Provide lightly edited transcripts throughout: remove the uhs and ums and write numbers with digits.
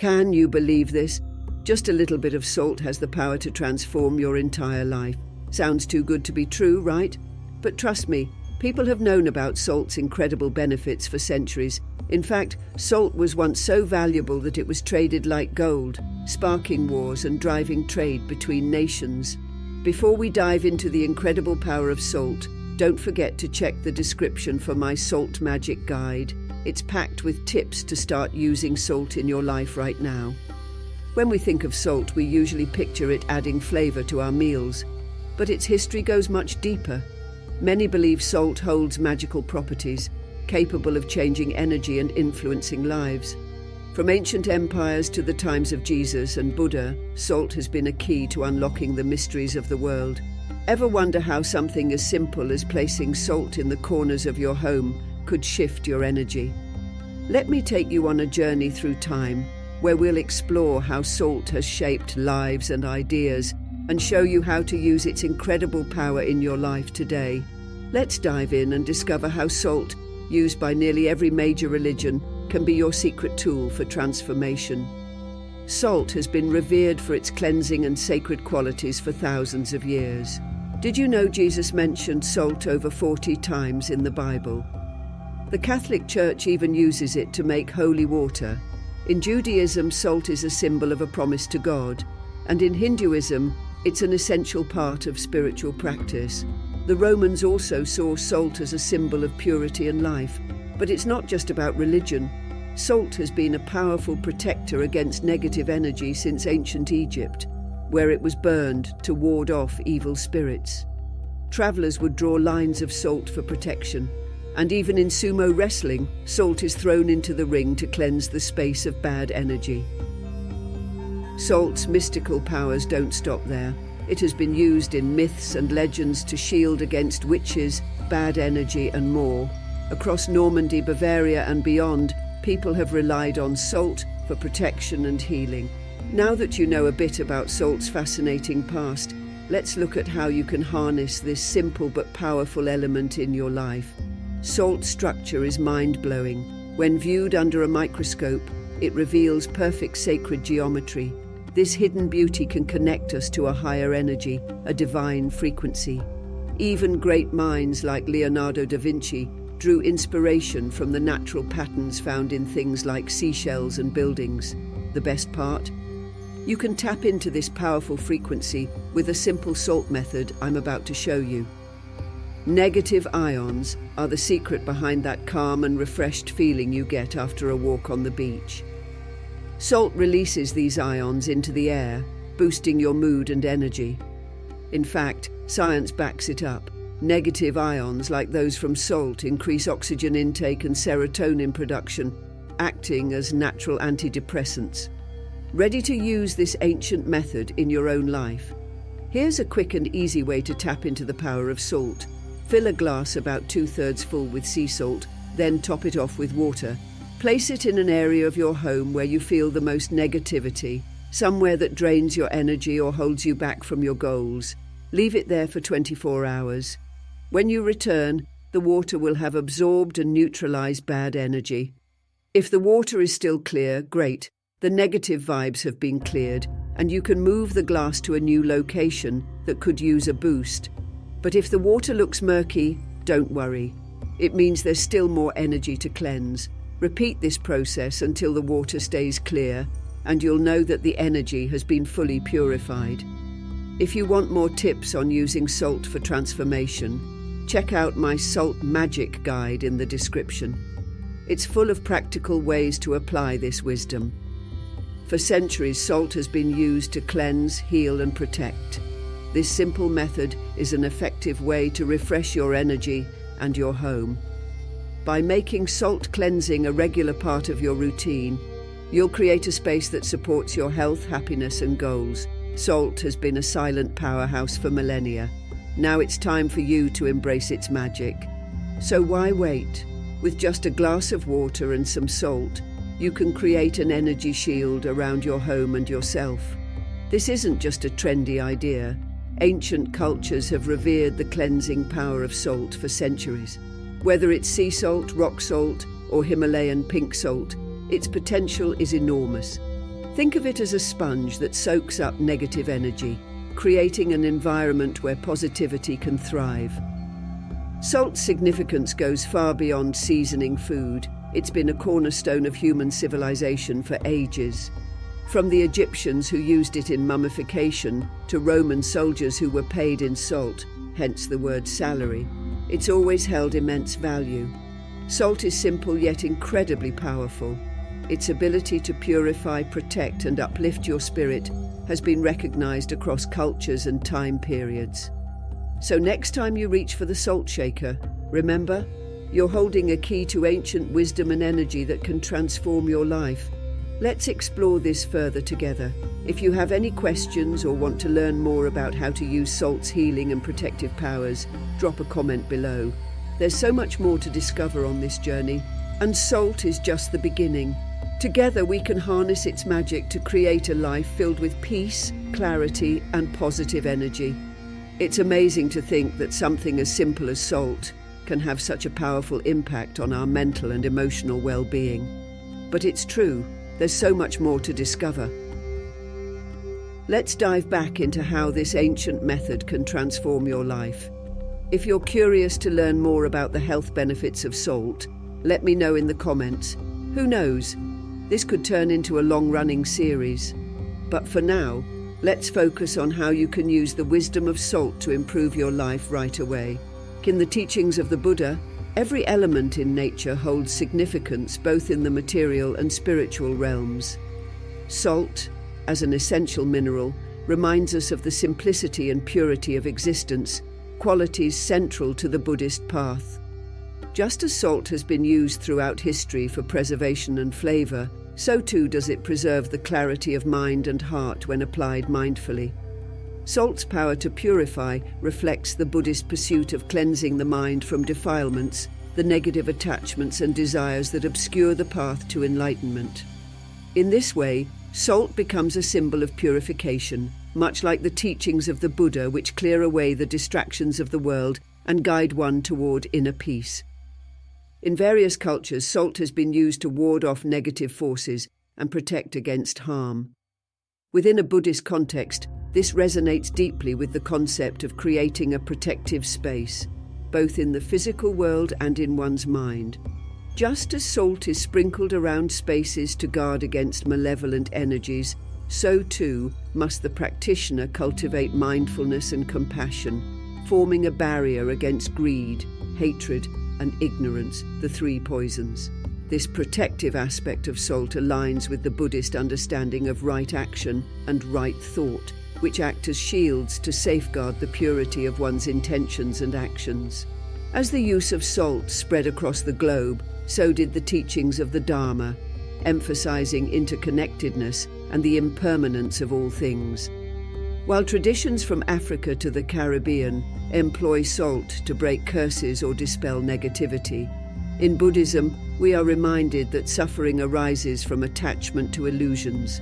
Can you believe this? Just a little bit of salt has the power to transform your entire life. Sounds too good to be true, right? But trust me, people have known about salt's incredible benefits for centuries. In fact, salt was once so valuable that it was traded like gold, sparking wars and driving trade between nations. Before we dive into the incredible power of salt, don't forget to check the description for my Salt Magic Guide. It's packed with tips to start using salt in your life right now. When we think of salt, we usually picture it adding flavor to our meals, but its history goes much deeper. Many believe salt holds magical properties, capable of changing energy and influencing lives. From ancient empires to the times of Jesus and Buddha, salt has been a key to unlocking the mysteries of the world. Ever wonder how something as simple as placing salt in the corners of your home could shift your energy? Let me take you on a journey through time, where we'll explore how salt has shaped lives and ideas, and show you how to use its incredible power in your life today. Let's dive in and discover how salt, used by nearly every major religion, can be your secret tool for transformation. Salt has been revered for its cleansing and sacred qualities for thousands of years. Did you know Jesus mentioned salt over 40 times in the Bible? The Catholic Church even uses it to make holy water. In Judaism, salt is a symbol of a promise to God, and in Hinduism, it's an essential part of spiritual practice. The Romans also saw salt as a symbol of purity and life, but it's not just about religion. Salt has been a powerful protector against negative energy since ancient Egypt, where it was burned to ward off evil spirits. Travelers would draw lines of salt for protection, and even in sumo wrestling, salt is thrown into the ring to cleanse the space of bad energy. Salt's mystical powers don't stop there. It has been used in myths and legends to shield against witches, bad energy, and more. Across Normandy, Bavaria, and beyond, people have relied on salt for protection and healing. Now that you know a bit about salt's fascinating past, let's look at how you can harness this simple but powerful element in your life. Salt's structure is mind-blowing. When viewed under a microscope, it reveals perfect sacred geometry. This hidden beauty can connect us to a higher energy, a divine frequency. Even great minds like Leonardo da Vinci drew inspiration from the natural patterns found in things like seashells and buildings. The best part? You can tap into this powerful frequency with a simple salt method I'm about to show you. Negative ions are the secret behind that calm and refreshed feeling you get after a walk on the beach. Salt releases these ions into the air, boosting your mood and energy. In fact, science backs it up. Negative ions like those from salt increase oxygen intake and serotonin production, acting as natural antidepressants. Ready to use this ancient method in your own life? Here's a quick and easy way to tap into the power of salt. Fill a glass about 2/3 full with sea salt, then top it off with water. Place it in an area of your home where you feel the most negativity, somewhere that drains your energy or holds you back from your goals. Leave it there for 24 hours. When you return, the water will have absorbed and neutralized bad energy. If the water is still clear, great. The negative vibes have been cleared, and you can move the glass to a new location that could use a boost. But if the water looks murky, don't worry. It means there's still more energy to cleanse. Repeat this process until the water stays clear, and you'll know that the energy has been fully purified. If you want more tips on using salt for transformation, check out my Salt Magic Guide in the description. It's full of practical ways to apply this wisdom. For centuries, salt has been used to cleanse, heal, and protect. This simple method is an effective way to refresh your energy and your home. By making salt cleansing a regular part of your routine, you'll create a space that supports your health, happiness, and goals. Salt has been a silent powerhouse for millennia. Now it's time for you to embrace its magic. So why wait? With just a glass of water and some salt, you can create an energy shield around your home and yourself. This isn't just a trendy idea. Ancient cultures have revered the cleansing power of salt for centuries. Whether it's sea salt, rock salt, or Himalayan pink salt, its potential is enormous. Think of it as a sponge that soaks up negative energy, creating an environment where positivity can thrive. Salt's significance goes far beyond seasoning food. It's been a cornerstone of human civilization for ages. From the Egyptians who used it in mummification to Roman soldiers who were paid in salt, hence the word salary, it's always held immense value. Salt is simple yet incredibly powerful. Its ability to purify, protect, and uplift your spirit has been recognized across cultures and time periods. So next time you reach for the salt shaker, remember, you're holding a key to ancient wisdom and energy that can transform your life. Let's explore this further together. If you have any questions or want to learn more about how to use salt's healing and protective powers, drop a comment below. There's so much more to discover on this journey, and salt is just the beginning. Together we can harness its magic to create a life filled with peace, clarity, and positive energy. It's amazing to think that something as simple as salt can have such a powerful impact on our mental and emotional well-being. But it's true, there's so much more to discover. Let's dive back into how this ancient method can transform your life. If you're curious to learn more about the health benefits of salt, let me know in the comments. Who knows? This could turn into a long-running series. But for now, let's focus on how you can use the wisdom of salt to improve your life right away. In the teachings of the Buddha, every element in nature holds significance both in the material and spiritual realms. Salt, as an essential mineral, reminds us of the simplicity and purity of existence, qualities central to the Buddhist path. Just as salt has been used throughout history for preservation and flavor, so too does it preserve the clarity of mind and heart when applied mindfully. Salt's power to purify reflects the Buddhist pursuit of cleansing the mind from defilements, the negative attachments and desires that obscure the path to enlightenment. In this way, salt becomes a symbol of purification, much like the teachings of the Buddha, which clear away the distractions of the world and guide one toward inner peace. In various cultures, salt has been used to ward off negative forces and protect against harm. Within a Buddhist context, this resonates deeply with the concept of creating a protective space, both in the physical world and in one's mind. Just as salt is sprinkled around spaces to guard against malevolent energies, so too must the practitioner cultivate mindfulness and compassion, forming a barrier against greed, hatred, and ignorance, the three poisons. This protective aspect of salt aligns with the Buddhist understanding of right action and right thought, which act as shields to safeguard the purity of one's intentions and actions. As the use of salt spread across the globe, so did the teachings of the Dharma, emphasizing interconnectedness and the impermanence of all things. While traditions from Africa to the Caribbean employ salt to break curses or dispel negativity, in Buddhism we are reminded that suffering arises from attachment to illusions.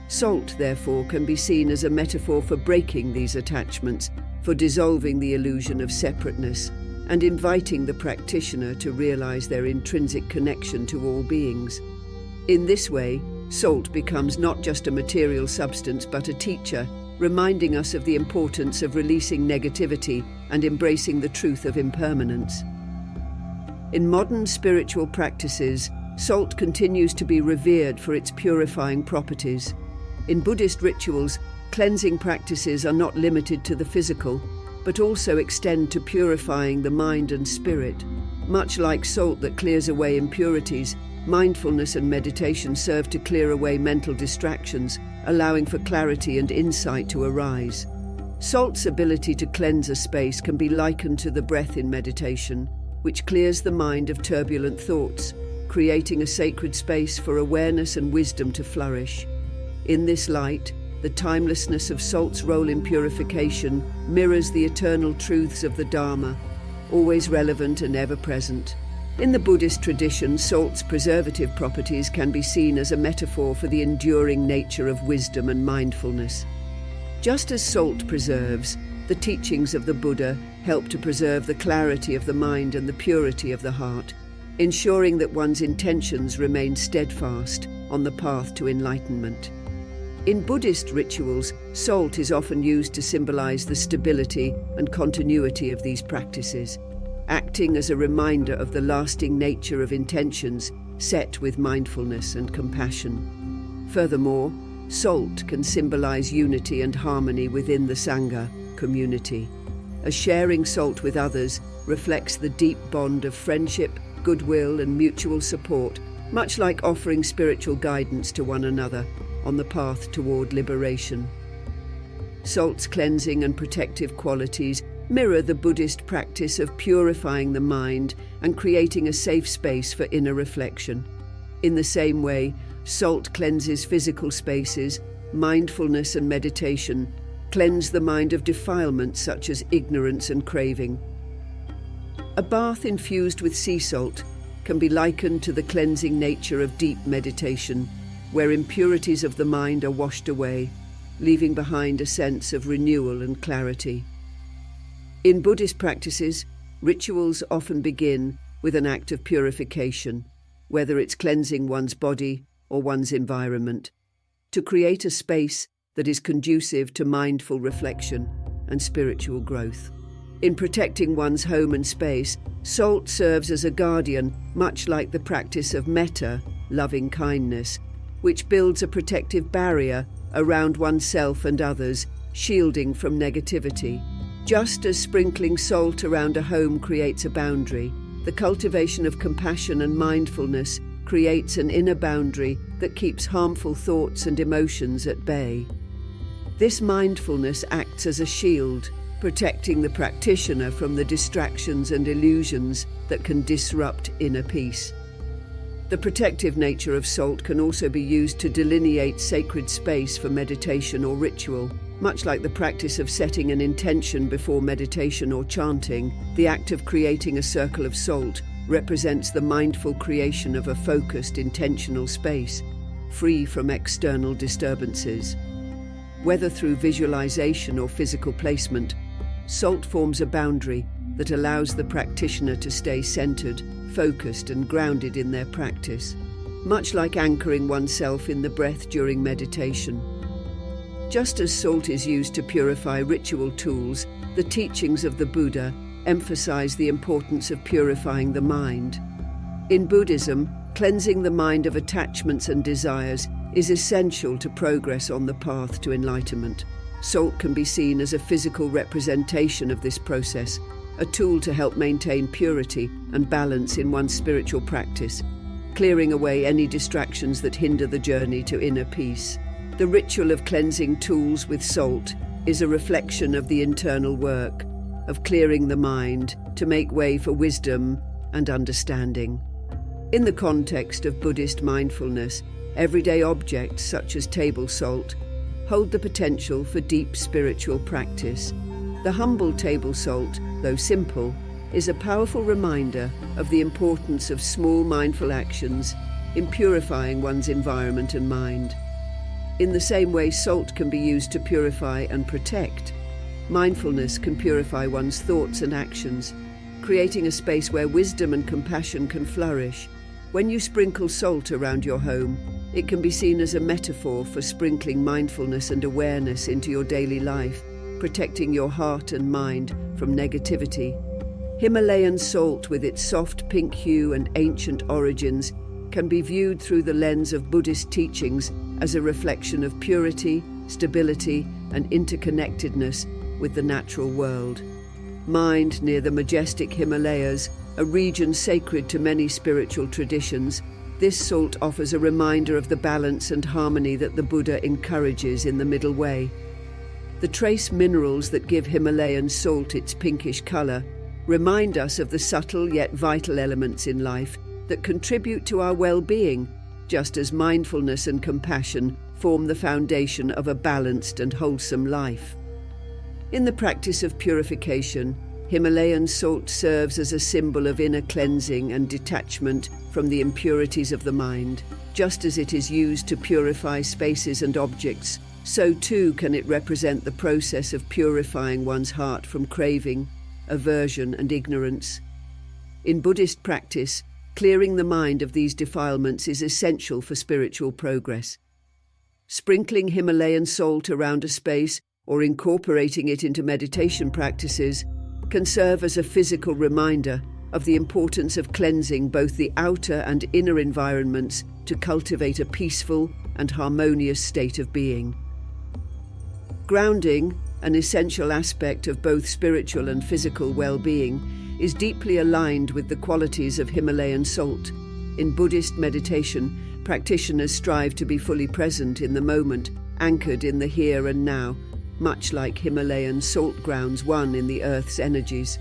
Salt, therefore, can be seen as a metaphor for breaking these attachments, for dissolving the illusion of separateness, and inviting the practitioner to realize their intrinsic connection to all beings. In this way, salt becomes not just a material substance but a teacher, reminding us of the importance of releasing negativity and embracing the truth of impermanence. In modern spiritual practices, salt continues to be revered for its purifying properties. In Buddhist rituals, cleansing practices are not limited to the physical, but also extend to purifying the mind and spirit. Much like salt that clears away impurities, mindfulness and meditation serve to clear away mental distractions, allowing for clarity and insight to arise. Salt's ability to cleanse a space can be likened to the breath in meditation, which clears the mind of turbulent thoughts, creating a sacred space for awareness and wisdom to flourish. In this light, the timelessness of salt's role in purification mirrors the eternal truths of the Dharma, always relevant and ever-present. In the Buddhist tradition, salt's preservative properties can be seen as a metaphor for the enduring nature of wisdom and mindfulness. Just as salt preserves, the teachings of the Buddha help to preserve the clarity of the mind and the purity of the heart, ensuring that one's intentions remain steadfast on the path to enlightenment. In Buddhist rituals, salt is often used to symbolize the stability and continuity of these practices, acting as a reminder of the lasting nature of intentions set with mindfulness and compassion. Furthermore, salt can symbolize unity and harmony within the Sangha community, as sharing salt with others reflects the deep bond of friendship, goodwill, and mutual support, much like offering spiritual guidance to one another on the path toward liberation. Salt's cleansing and protective qualities mirror the Buddhist practice of purifying the mind and creating a safe space for inner reflection. In the same way, salt cleanses physical spaces, mindfulness and meditation cleanse the mind of defilements such as ignorance and craving. A bath infused with sea salt can be likened to the cleansing nature of deep meditation, where impurities of the mind are washed away, leaving behind a sense of renewal and clarity. In Buddhist practices, rituals often begin with an act of purification, whether it's cleansing one's body or one's environment, to create a space that is conducive to mindful reflection and spiritual growth. In protecting one's home and space, salt serves as a guardian, much like the practice of metta, loving kindness, which builds a protective barrier around oneself and others, shielding from negativity. Just as sprinkling salt around a home creates a boundary, the cultivation of compassion and mindfulness creates an inner boundary that keeps harmful thoughts and emotions at bay. This mindfulness acts as a shield, protecting the practitioner from the distractions and illusions that can disrupt inner peace. The protective nature of salt can also be used to delineate sacred space for meditation or ritual. Much like the practice of setting an intention before meditation or chanting, the act of creating a circle of salt represents the mindful creation of a focused, intentional space, free from external disturbances. Whether through visualization or physical placement, salt forms a boundary that allows the practitioner to stay centered, focused, and grounded in their practice, much like anchoring oneself in the breath during meditation. Just as salt is used to purify ritual tools, the teachings of the Buddha emphasize the importance of purifying the mind. In Buddhism, cleansing the mind of attachments and desires is essential to progress on the path to enlightenment. Salt can be seen as a physical representation of this process, a tool to help maintain purity and balance in one's spiritual practice, clearing away any distractions that hinder the journey to inner peace. The ritual of cleansing tools with salt is a reflection of the internal work of clearing the mind to make way for wisdom and understanding. In the context of Buddhist mindfulness, everyday objects such as table salt hold the potential for deep spiritual practice. The humble table salt, though simple, is a powerful reminder of the importance of small mindful actions in purifying one's environment and mind. In the same way salt can be used to purify and protect, mindfulness can purify one's thoughts and actions, creating a space where wisdom and compassion can flourish. When you sprinkle salt around your home, it can be seen as a metaphor for sprinkling mindfulness and awareness into your daily life, protecting your heart and mind from negativity. Himalayan salt, with its soft pink hue and ancient origins, can be viewed through the lens of Buddhist teachings as a reflection of purity, stability, and interconnectedness with the natural world. Mined near the majestic Himalayas, a region sacred to many spiritual traditions, this salt offers a reminder of the balance and harmony that the Buddha encourages in the middle way. The trace minerals that give Himalayan salt its pinkish color remind us of the subtle yet vital elements in life that contribute to our well-being, just as mindfulness and compassion form the foundation of a balanced and wholesome life. In the practice of purification, Himalayan salt serves as a symbol of inner cleansing and detachment from the impurities of the mind. Just as it is used to purify spaces and objects, so too can it represent the process of purifying one's heart from craving, aversion, and ignorance. In Buddhist practice, clearing the mind of these defilements is essential for spiritual progress. Sprinkling Himalayan salt around a space or incorporating it into meditation practices can serve as a physical reminder of the importance of cleansing both the outer and inner environments to cultivate a peaceful and harmonious state of being. Grounding, an essential aspect of both spiritual and physical well-being, is deeply aligned with the qualities of Himalayan salt. In Buddhist meditation, practitioners strive to be fully present in the moment, anchored in the here and now, much like Himalayan salt grounds one in the earth's energies.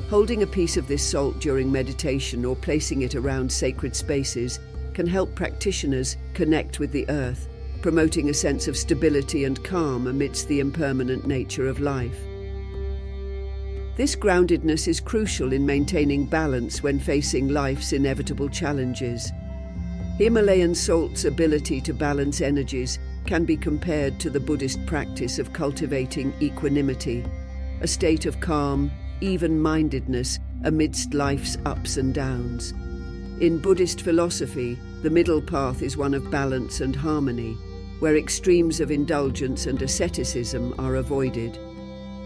Holding a piece of this salt during meditation or placing it around sacred spaces can help practitioners connect with the earth, promoting a sense of stability and calm amidst the impermanent nature of life. This groundedness is crucial in maintaining balance when facing life's inevitable challenges. Himalayan salt's ability to balance energies can be compared to the Buddhist practice of cultivating equanimity, a state of calm, even-mindedness amidst life's ups and downs. In Buddhist philosophy, the middle path is one of balance and harmony, where extremes of indulgence and asceticism are avoided.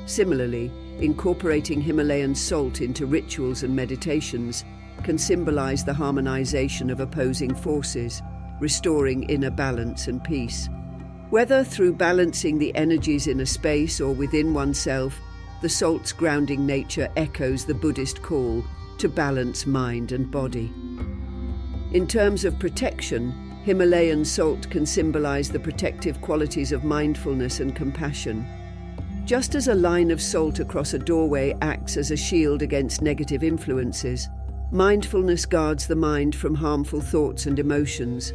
Similarly, incorporating Himalayan salt into rituals and meditations can symbolize the harmonization of opposing forces, restoring inner balance and peace. Whether through balancing the energies in a space or within oneself, the salt's grounding nature echoes the Buddhist call to balance mind and body. In terms of protection, Himalayan salt can symbolize the protective qualities of mindfulness and compassion. Just as a line of salt across a doorway acts as a shield against negative influences, mindfulness guards the mind from harmful thoughts and emotions.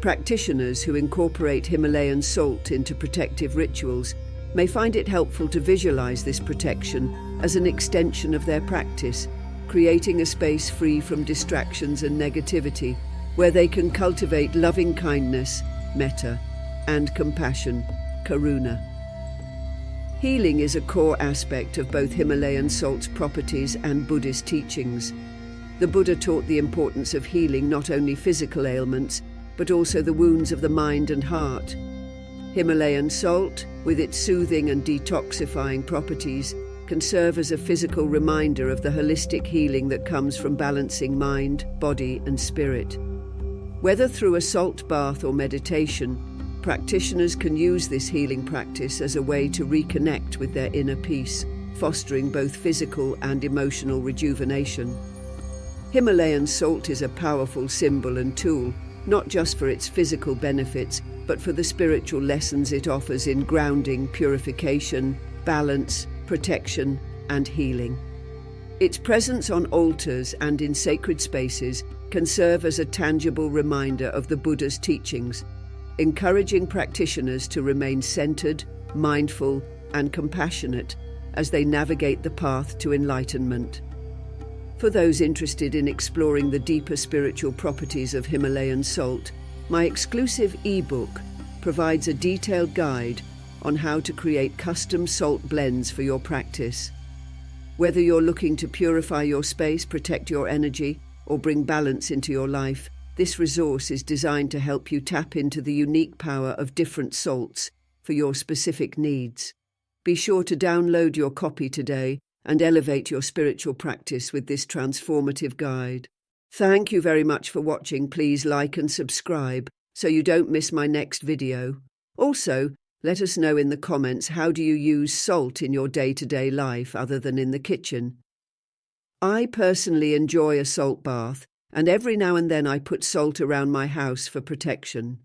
Practitioners who incorporate Himalayan salt into protective rituals may find it helpful to visualize this protection as an extension of their practice, creating a space free from distractions and negativity, where they can cultivate loving kindness, metta, and compassion, karuna. Healing is a core aspect of both Himalayan salt's properties and Buddhist teachings. The Buddha taught the importance of healing not only physical ailments, but also the wounds of the mind and heart. Himalayan salt, with its soothing and detoxifying properties, can serve as a physical reminder of the holistic healing that comes from balancing mind, body, and spirit. Whether through a salt bath or meditation, practitioners can use this healing practice as a way to reconnect with their inner peace, fostering both physical and emotional rejuvenation. Himalayan salt is a powerful symbol and tool, not just for its physical benefits, but for the spiritual lessons it offers in grounding, purification, balance, protection, and healing. Its presence on altars and in sacred spaces can serve as a tangible reminder of the Buddha's teachings, encouraging practitioners to remain centered, mindful, and compassionate as they navigate the path to enlightenment. For those interested in exploring the deeper spiritual properties of Himalayan salt, my exclusive ebook provides a detailed guide on how to create custom salt blends for your practice. Whether you're looking to purify your space, protect your energy, or bring balance into your life, this resource is designed to help you tap into the unique power of different salts for your specific needs. Be sure to download your copy today and elevate your spiritual practice with this transformative guide. Thank you very much for watching. Please like and subscribe so you don't miss my next video. Also, let us know in the comments, how do you use salt in your day-to-day life other than in the kitchen? I personally enjoy a salt bath, and every now and then I put salt around my house for protection.